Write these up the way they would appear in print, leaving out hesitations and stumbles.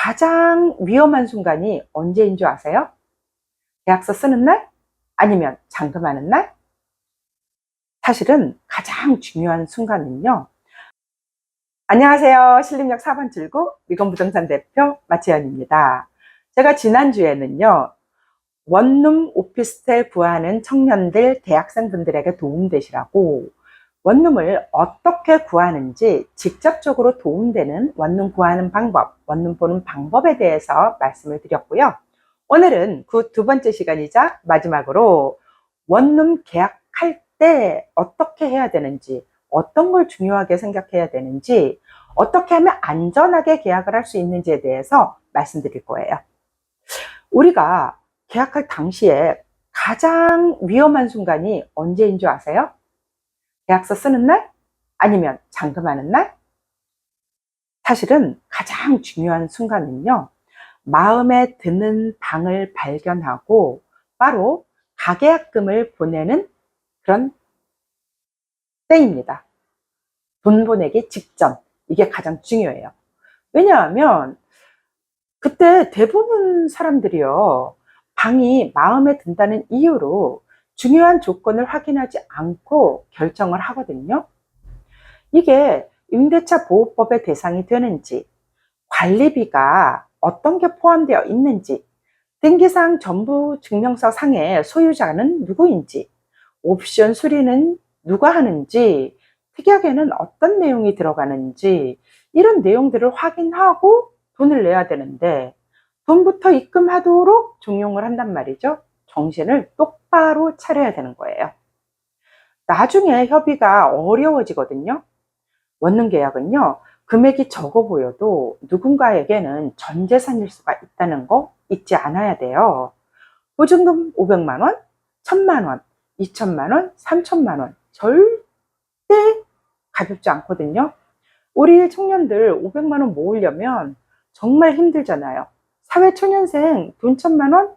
가장 위험한 순간이 언제인 줄 아세요? 계약서 쓰는 날? 아니면 잔금하는 날? 사실은 가장 중요한 순간은요. 안녕하세요. 신림역 4번 출구 미건부동산 대표 마채연입니다. 제가 지난주에는요. 원룸 오피스텔 구하는 청년들, 대학생분들에게 도움되시라고 원룸을 어떻게 구하는지 직접적으로 도움되는 원룸 구하는 방법, 원룸 보는 방법에 대해서 말씀을 드렸고요. 오늘은 그 두 번째 시간이자 마지막으로 원룸 계약할 때 어떻게 해야 되는지, 어떤 걸 중요하게 생각해야 되는지, 어떻게 하면 안전하게 계약을 할 수 있는지에 대해서 말씀드릴 거예요. 우리가 계약할 당시에 가장 위험한 순간이 언제인 줄 아세요? 계약서 쓰는 날? 아니면 잔금하는 날? 사실은 가장 중요한 순간은요. 마음에 드는 방을 발견하고 바로 가계약금을 보내는 그런 때입니다. 돈 보내기 직전. 이게 가장 중요해요. 왜냐하면 그때 대부분 사람들이요. 방이 마음에 든다는 이유로 중요한 조건을 확인하지 않고 결정을 하거든요. 이게 임대차 보호법의 대상이 되는지, 관리비가 어떤 게 포함되어 있는지, 등기상 전부 증명서 상의 소유자는 누구인지, 옵션 수리는 누가 하는지, 특약에는 어떤 내용이 들어가는지 이런 내용들을 확인하고 돈을 내야 되는데 돈부터 입금하도록 종용을 한단 말이죠. 정신을 똑바로 차려야 되는 거예요. 나중에 협의가 어려워지거든요. 원룸 계약은요. 금액이 적어 보여도 누군가에게는 전 재산일 수가 있다는 거 잊지 않아야 돼요. 보증금 500만 원, 1000만 원, 2000만 원, 3000만 원 절대 가볍지 않거든요. 우리 청년들 500만 원 모으려면 정말 힘들잖아요. 사회초년생 돈 1000만 원?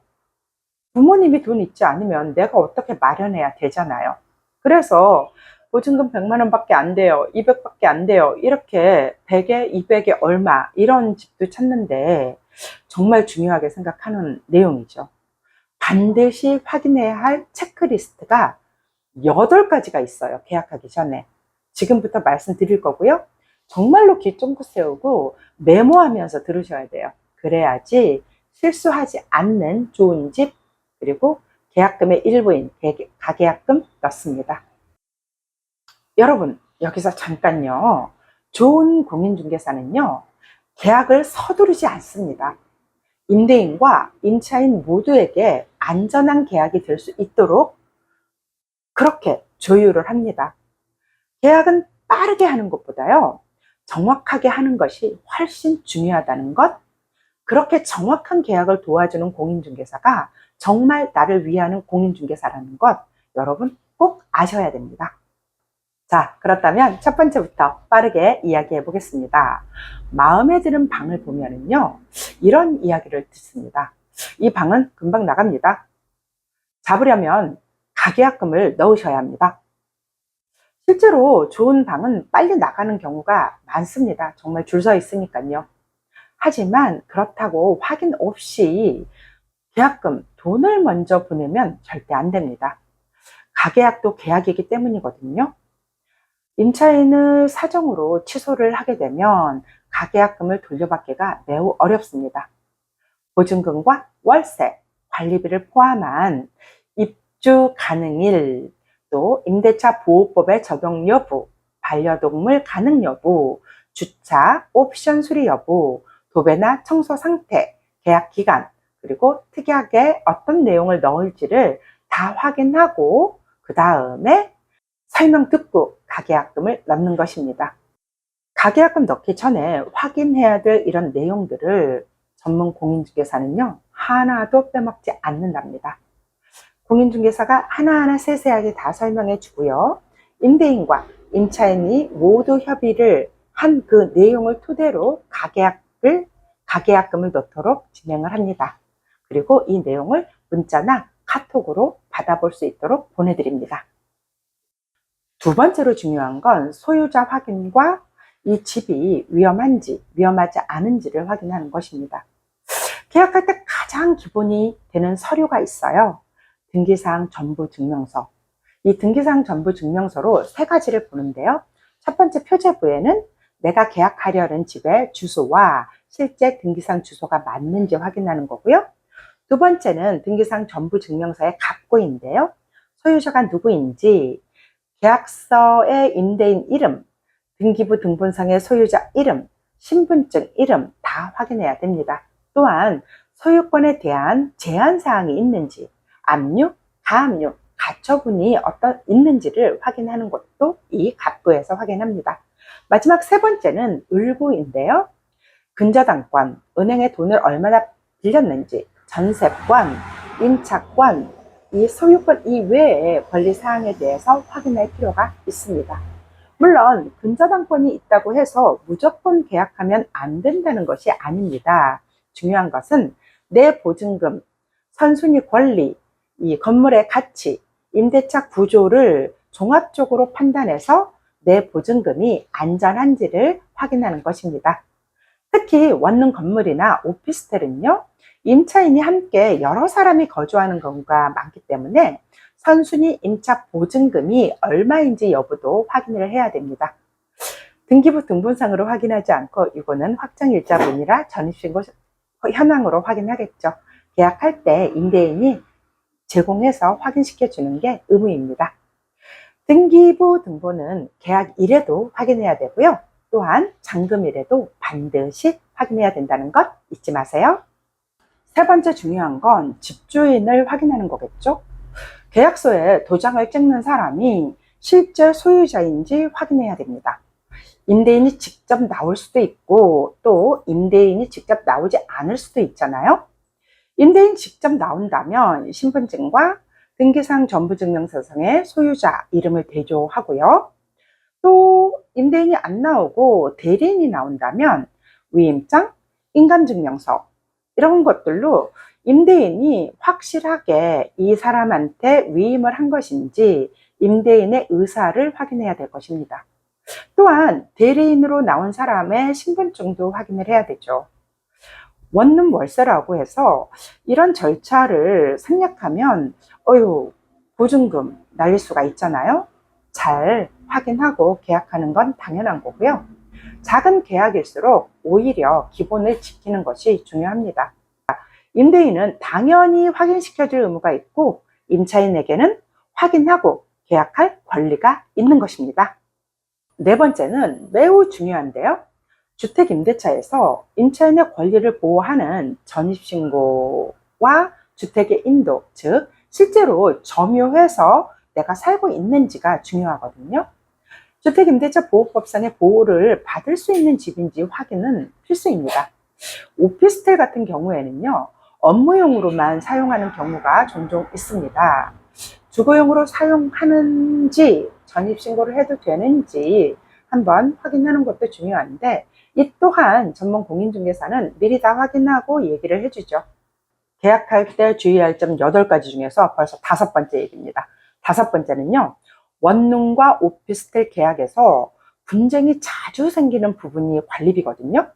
부모님이 돈 있지 않으면 내가 어떻게 마련해야 되잖아요. 그래서 보증금 100만 원밖에 안 돼요. 200밖에 안 돼요. 이렇게 100에 200에 얼마 이런 집도 찾는데 정말 중요하게 생각하는 내용이죠. 반드시 확인해야 할 체크리스트가 8가지가 있어요. 계약하기 전에. 지금부터 말씀드릴 거고요. 정말로 귀 쫑긋 세우고 메모하면서 들으셔야 돼요. 그래야지 실수하지 않는 좋은 집, 그리고 계약금의 일부인 가계약금 넣습니다. 여러분, 여기서 잠깐요. 좋은 공인중개사는요. 계약을 서두르지 않습니다. 임대인과 임차인 모두에게 안전한 계약이 될 수 있도록 그렇게 조율을 합니다. 계약은 빠르게 하는 것보다요. 정확하게 하는 것이 훨씬 중요하다는 것, 그렇게 정확한 계약을 도와주는 공인중개사가 정말 나를 위하는 공인중개사라는 것 여러분 꼭 아셔야 됩니다. 자, 그렇다면 첫 번째부터 빠르게 이야기해 보겠습니다. 마음에 드는 방을 보면은요, 이런 이야기를 듣습니다. 이 방은 금방 나갑니다. 잡으려면 가계약금을 넣으셔야 합니다. 실제로 좋은 방은 빨리 나가는 경우가 많습니다. 정말 줄 서 있으니까요. 하지만 그렇다고 확인 없이 계약금, 돈을 먼저 보내면 절대 안 됩니다. 가계약도 계약이기 때문이거든요. 임차인을 사정으로 취소를 하게 되면 가계약금을 돌려받기가 매우 어렵습니다. 보증금과 월세, 관리비를 포함한 입주 가능일, 또 임대차 보호법의 적용 여부, 반려동물 가능 여부, 주차, 옵션 수리 여부, 도배나 청소 상태, 계약 기간, 그리고 특약에 어떤 내용을 넣을지를 다 확인하고 그 다음에 설명 듣고 가계약금을 넣는 것입니다. 가계약금 넣기 전에 확인해야 될 이런 내용들을 전문 공인중개사는요 하나도 빼먹지 않는답니다. 공인중개사가 하나하나 세세하게 다 설명해 주고요. 임대인과 임차인이 모두 협의를 한 그 내용을 토대로 가계약금을 넣도록 진행을 합니다. 그리고 이 내용을 문자나 카톡으로 받아볼 수 있도록 보내드립니다. 두 번째로 중요한 건 소유자 확인과 이 집이 위험한지 위험하지 않은지를 확인하는 것입니다. 계약할 때 가장 기본이 되는 서류가 있어요. 등기사항 전부증명서. 이 등기사항 전부증명서로 세 가지를 보는데요. 첫 번째 표제부에는 내가 계약하려는 집의 주소와 실제 등기상 주소가 맞는지 확인하는 거고요. 두 번째는 등기상 전부증명서의 갑고인데요. 소유자가 누구인지, 계약서의 임대인 이름, 등기부 등본상의 소유자 이름, 신분증 이름 다 확인해야 됩니다. 또한 소유권에 대한 제한사항이 있는지, 압류, 가압류, 가처분이 있는지를 확인하는 것도 이 갑구에서 확인합니다. 마지막 세 번째는 을구인데요. 근저당권, 은행에 돈을 얼마나 빌렸는지, 전세권, 임차권, 이 소유권 이외의 권리사항에 대해서 확인할 필요가 있습니다. 물론 근저당권이 있다고 해서 무조건 계약하면 안 된다는 것이 아닙니다. 중요한 것은 내 보증금, 선순위 권리, 이 건물의 가치, 임대차 구조를 종합적으로 판단해서 내 보증금이 안전한지를 확인하는 것입니다. 특히 원룸 건물이나 오피스텔은요, 임차인이 함께 여러 사람이 거주하는 경우가 많기 때문에 선순위 임차 보증금이 얼마인지 여부도 확인을 해야 됩니다. 등기부 등본상으로 확인하지 않고 이거는 확정일자분이라 전입신고 현황으로 확인하겠죠. 계약할 때 임대인이 제공해서 확인시켜 주는 게 의무입니다. 등기부 등본은 계약일에도 확인해야 되고요. 또한 잔금일에도 반드시 확인해야 된다는 것 잊지 마세요. 세 번째 중요한 건 집주인을 확인하는 거겠죠. 계약서에 도장을 찍는 사람이 실제 소유자인지 확인해야 됩니다. 임대인이 직접 나올 수도 있고 또 임대인이 직접 나오지 않을 수도 있잖아요. 임대인 직접 나온다면 신분증과 등기상 전부증명서상의 소유자 이름을 대조하고요. 또 임대인이 안 나오고 대리인이 나온다면 위임장, 인감증명서 이런 것들로 임대인이 확실하게 이 사람한테 위임을 한 것인지 임대인의 의사를 확인해야 될 것입니다. 또한 대리인으로 나온 사람의 신분증도 확인을 해야 되죠. 원룸 월세라고 해서 이런 절차를 생략하면 보증금 날릴 수가 있잖아요. 잘 확인하고 계약하는 건 당연한 거고요. 작은 계약일수록 오히려 기본을 지키는 것이 중요합니다. 임대인은 당연히 확인시켜줄 의무가 있고 임차인에게는 확인하고 계약할 권리가 있는 것입니다. 네 번째는 매우 중요한데요. 주택임대차에서 임차인의 권리를 보호하는 전입신고와 주택의 인도, 즉 실제로 점유해서 내가 살고 있는지가 중요하거든요. 주택임대차 보호법상의 보호를 받을 수 있는 집인지 확인은 필수입니다. 오피스텔 같은 경우에는요, 업무용으로만 사용하는 경우가 종종 있습니다. 주거용으로 사용하는지 전입신고를 해도 되는지 한번 확인하는 것도 중요한데 이 또한 전문 공인중개사는 미리 다 확인하고 얘기를 해주죠. 계약할 때 주의할 점 8가지 중에서 벌써 5번째 얘기입니다. 5번째는요. 원룸과 오피스텔 계약에서 분쟁이 자주 생기는 부분이 관리비거든요.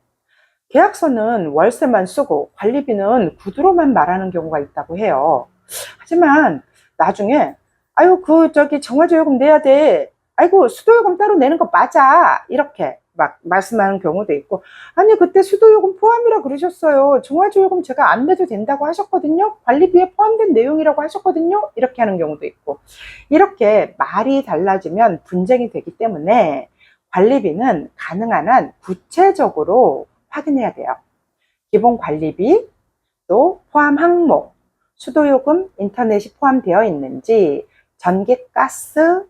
계약서는 월세만 쓰고 관리비는 구두로만 말하는 경우가 있다고 해요. 하지만 나중에 정화조요금 내야 돼. 아이고 수도요금 따로 내는 거 맞아. 이렇게 막 말씀하는 경우도 있고, 아니 그때 수도요금 포함이라 그러셨어요. 정화조요금 제가 안 내도 된다고 하셨거든요. 관리비에 포함된 내용이라고 하셨거든요. 이렇게 하는 경우도 있고, 이렇게 말이 달라지면 분쟁이 되기 때문에 관리비는 가능한 한 구체적으로 확인해야 돼요. 기본 관리비, 또 포함 항목, 수도요금, 인터넷이 포함되어 있는지, 전기, 가스,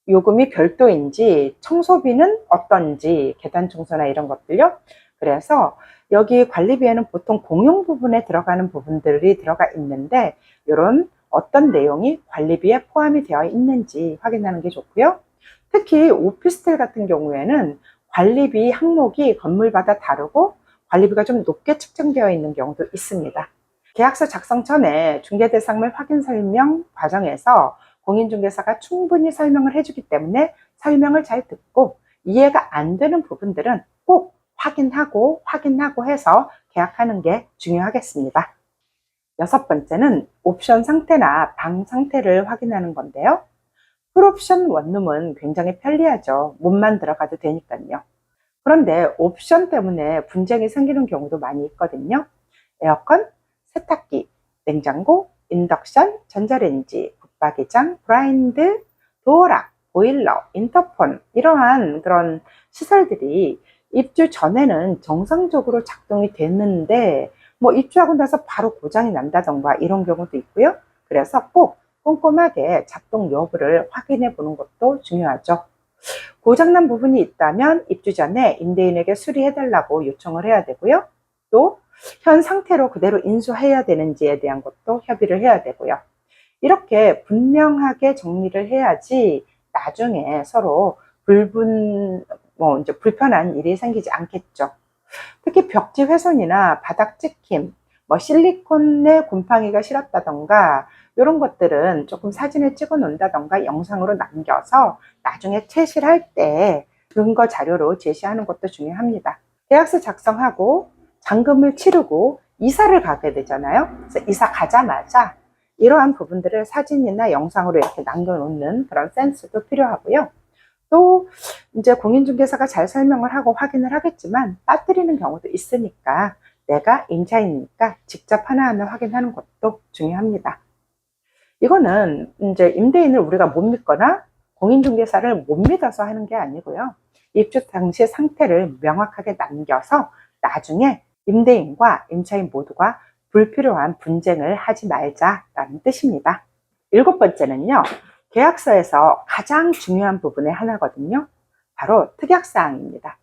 요금이 별도인지, 청소비는 어떤지, 계단 청소나 이런 것들요. 그래서 여기 관리비에는 보통 공용 부분에 들어가는 부분들이 들어가 있는데 이런 어떤 내용이 관리비에 포함이 되어 있는지 확인하는 게 좋고요. 특히 오피스텔 같은 경우에는 관리비 항목이 건물마다 다르고 관리비가 좀 높게 책정되어 있는 경우도 있습니다. 계약서 작성 전에 중개대상물 확인 설명 과정에서 공인중개사가 충분히 설명을 해주기 때문에 설명을 잘 듣고 이해가 안 되는 부분들은 꼭 확인하고 해서 계약하는 게 중요하겠습니다. 여섯 번째는 옵션 상태나 방 상태를 확인하는 건데요. 풀옵션 원룸은 굉장히 편리하죠. 몸만 들어가도 되니까요. 그런데 옵션 때문에 분쟁이 생기는 경우도 많이 있거든요. 에어컨, 세탁기, 냉장고, 인덕션, 전자레인지, 붙박이장, 블라인드, 도어락, 보일러, 인터폰 이러한 그런 시설들이 입주 전에는 정상적으로 작동이 됐는데 뭐 입주하고 나서 바로 고장이 난다던가 이런 경우도 있고요. 그래서 꼭 꼼꼼하게 작동 여부를 확인해 보는 것도 중요하죠. 고장난 부분이 있다면 입주 전에 임대인에게 수리해 달라고 요청을 해야 되고요. 또 현 상태로 그대로 인수해야 되는지에 대한 것도 협의를 해야 되고요. 이렇게 분명하게 정리를 해야지 나중에 서로 이제 불편한 일이 생기지 않겠죠. 특히 벽지 훼손이나 바닥 찍힘, 실리콘에 곰팡이가 실었다던가 이런 것들은 조금 사진을 찍어 놓는다던가 영상으로 남겨서 나중에 채실할 때 근거 자료로 제시하는 것도 중요합니다. 계약서 작성하고 잔금을 치르고 이사를 가게 되잖아요. 그래서 이사 가자마자 이러한 부분들을 사진이나 영상으로 이렇게 남겨놓는 그런 센스도 필요하고요. 또 이제 공인중개사가 잘 설명을 하고 확인을 하겠지만 빠뜨리는 경우도 있으니까 내가 임차인이니까 직접 하나하나 확인하는 것도 중요합니다. 이거는 이제 임대인을 우리가 못 믿거나 공인중개사를 못 믿어서 하는 게 아니고요. 입주 당시 상태를 명확하게 남겨서 나중에 임대인과 임차인 모두가 불필요한 분쟁을 하지 말자라는 뜻입니다. 일곱 번째는요. 계약서에서 가장 중요한 부분의 하나거든요. 바로 특약사항입니다.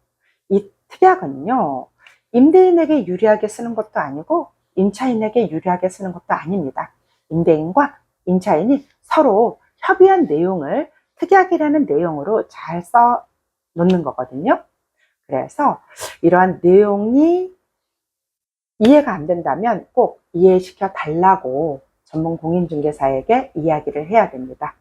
이 특약은요. 임대인에게 유리하게 쓰는 것도 아니고 임차인에게 유리하게 쓰는 것도 아닙니다. 임대인과 임차인이 서로 협의한 내용을 특약이라는 내용으로 잘 써 놓는 거거든요. 그래서 이러한 내용이 이해가 안 된다면 꼭 이해시켜 달라고 전문 공인중개사에게 이야기를 해야 됩니다.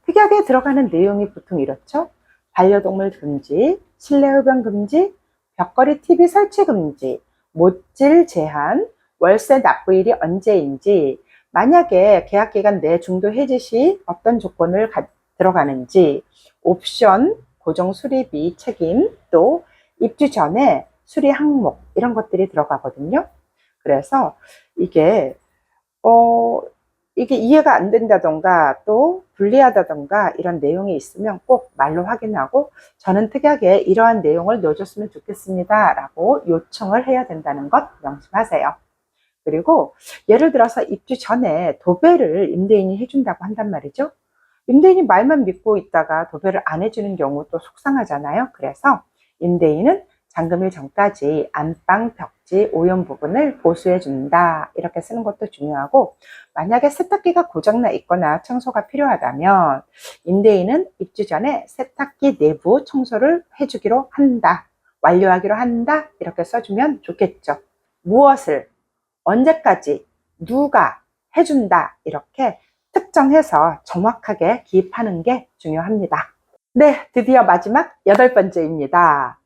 특약에 들어가는 내용이 보통 이렇죠. 반려동물 금지, 실내 흡연 금지, 벽걸이 TV 설치 금지, 못질 제한, 월세 납부일이 언제인지, 만약에 계약기간 내 중도 해지 시 어떤 조건을 들어가는지, 옵션, 고정 수리비 책임, 또 입주 전에 수리 항목 이런 것들이 들어가거든요. 그래서 이게 이해가 안 된다던가 또 불리하다던가 이런 내용이 있으면 꼭 말로 확인하고 저는 특약에 이러한 내용을 넣어줬으면 좋겠습니다 라고 요청을 해야 된다는 것 명심하세요. 그리고 예를 들어서 입주 전에 도배를 임대인이 해준다고 한단 말이죠. 임대인이 말만 믿고 있다가 도배를 안 해주는 경우 또 속상하잖아요. 그래서 임대인은 잔금일 전까지 안방, 벽지, 오염 부분을 보수해 준다 이렇게 쓰는 것도 중요하고, 만약에 세탁기가 고장나 있거나 청소가 필요하다면 임대인은 입주 전에 세탁기 내부 청소를 해주기로 한다, 완료하기로 한다 이렇게 써주면 좋겠죠. 무엇을 언제까지 누가 해준다 이렇게 특정해서 정확하게 기입하는 게 중요합니다. 네, 드디어 마지막 여덟 번째입니다.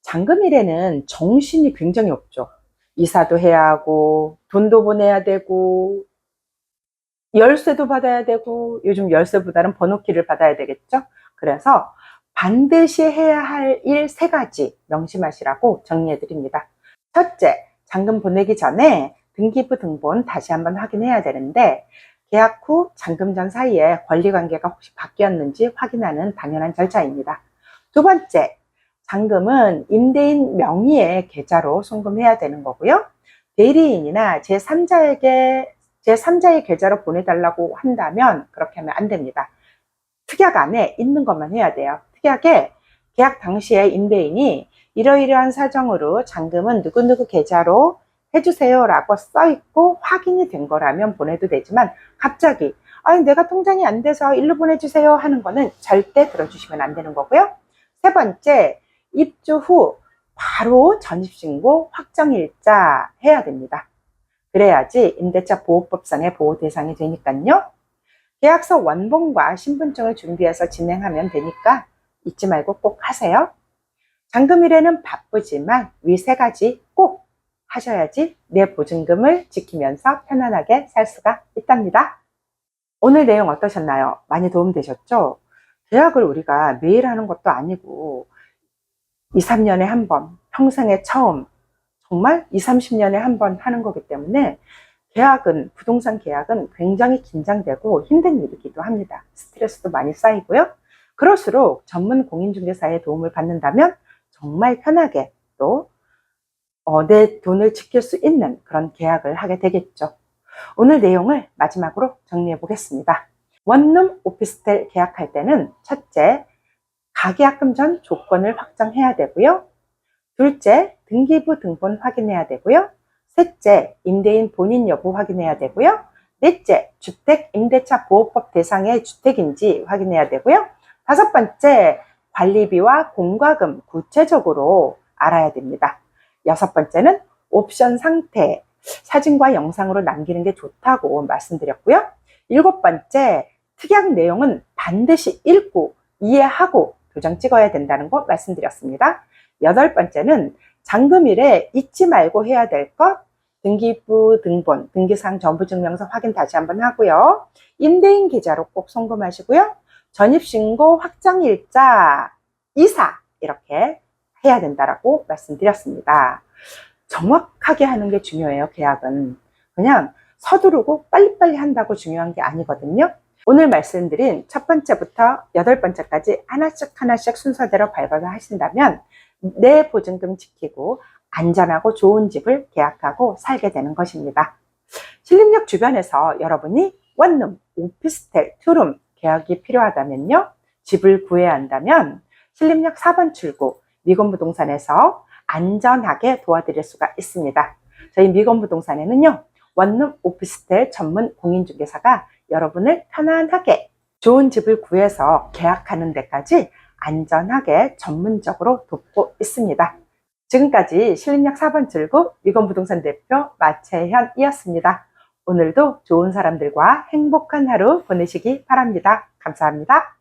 잔금일에는 정신이 굉장히 없죠. 이사도 해야 하고 돈도 보내야 되고 열쇠도 받아야 되고, 요즘 열쇠보다는 번호키를 받아야 되겠죠. 그래서 반드시 해야 할 일 세 가지 명심하시라고 정리해 드립니다. 첫째, 잔금 보내기 전에 등기부 등본 다시 한번 확인해야 되는데, 계약 후 잔금 전 사이에 권리관계가 혹시 바뀌었는지 확인하는 당연한 절차입니다. 두 번째, 잔금은 임대인 명의의 계좌로 송금해야 되는 거고요. 대리인이나 제3자의 계좌로 보내달라고 한다면 그렇게 하면 안 됩니다. 특약 안에 있는 것만 해야 돼요. 특약에 계약 당시에 임대인이 이러이러한 사정으로 잔금은 누구누구 계좌로 해주세요 라고 써있고 확인이 된 거라면 보내도 되지만, 갑자기 아니 내가 통장이 안 돼서 일로 보내주세요 하는 거는 절대 들어주시면 안 되는 거고요. 세 번째, 입주 후 바로 전입신고 확정일자 해야 됩니다. 그래야지 임대차 보호법상의 보호 대상이 되니까요. 계약서 원본과 신분증을 준비해서 진행하면 되니까 잊지 말고 꼭 하세요. 잔금일에는 바쁘지만 위 세 가지 꼭 하셔야지 내 보증금을 지키면서 편안하게 살 수가 있답니다. 오늘 내용 어떠셨나요? 많이 도움되셨죠? 계약을 우리가 매일 하는 것도 아니고 2, 3년에 한 번, 평생에 처음, 정말 2, 30년에 한 번 하는 거기 때문에 계약은, 부동산 계약은 굉장히 긴장되고 힘든 일이기도 합니다. 스트레스도 많이 쌓이고요. 그럴수록 전문 공인중개사의 도움을 받는다면 정말 편하게 또 내 돈을 지킬 수 있는 그런 계약을 하게 되겠죠. 오늘 내용을 마지막으로 정리해 보겠습니다. 원룸 오피스텔 계약할 때는 첫째, 가계약금 전 조건을 확정해야 되고요. 둘째, 등기부 등본 확인해야 되고요. 셋째, 임대인 본인 여부 확인해야 되고요. 넷째, 주택임대차 보호법 대상의 주택인지 확인해야 되고요. 다섯 번째, 관리비와 공과금 구체적으로 알아야 됩니다. 여섯 번째는 옵션 상태, 사진과 영상으로 남기는 게 좋다고 말씀드렸고요. 일곱 번째, 특약 내용은 반드시 읽고 이해하고 도장 찍어야 된다는 거 말씀드렸습니다. 여덟 번째는 잔금일에 잊지 말고 해야 될 것, 등기부 등본, 등기사항 전부증명서 확인 다시 한번 하고요. 임대인 계좌로 꼭 송금하시고요. 전입신고 확정일자, 이사 이렇게 해야 된다라고 말씀드렸습니다. 정확하게 하는 게 중요해요. 계약은 그냥 서두르고 빨리빨리 한다고 중요한 게 아니거든요. 오늘 말씀드린 첫 번째부터 여덟 번째까지 하나씩 순서대로 밟아서 하신다면 내 보증금 지키고 안전하고 좋은 집을 계약하고 살게 되는 것입니다. 신림역 주변에서 여러분이 원룸, 오피스텔, 투룸 계약이 필요하다면요. 집을 구해야 한다면 신림역 4번 출구 미건부동산에서 안전하게 도와드릴 수가 있습니다. 저희 미건부동산에는요. 원룸 오피스텔 전문 공인중개사가 여러분을 편안하게 좋은 집을 구해서 계약하는 데까지 안전하게 전문적으로 돕고 있습니다. 지금까지 신림역 4번 출구 미건부동산 대표 마채현이었습니다. 오늘도 좋은 사람들과 행복한 하루 보내시기 바랍니다. 감사합니다.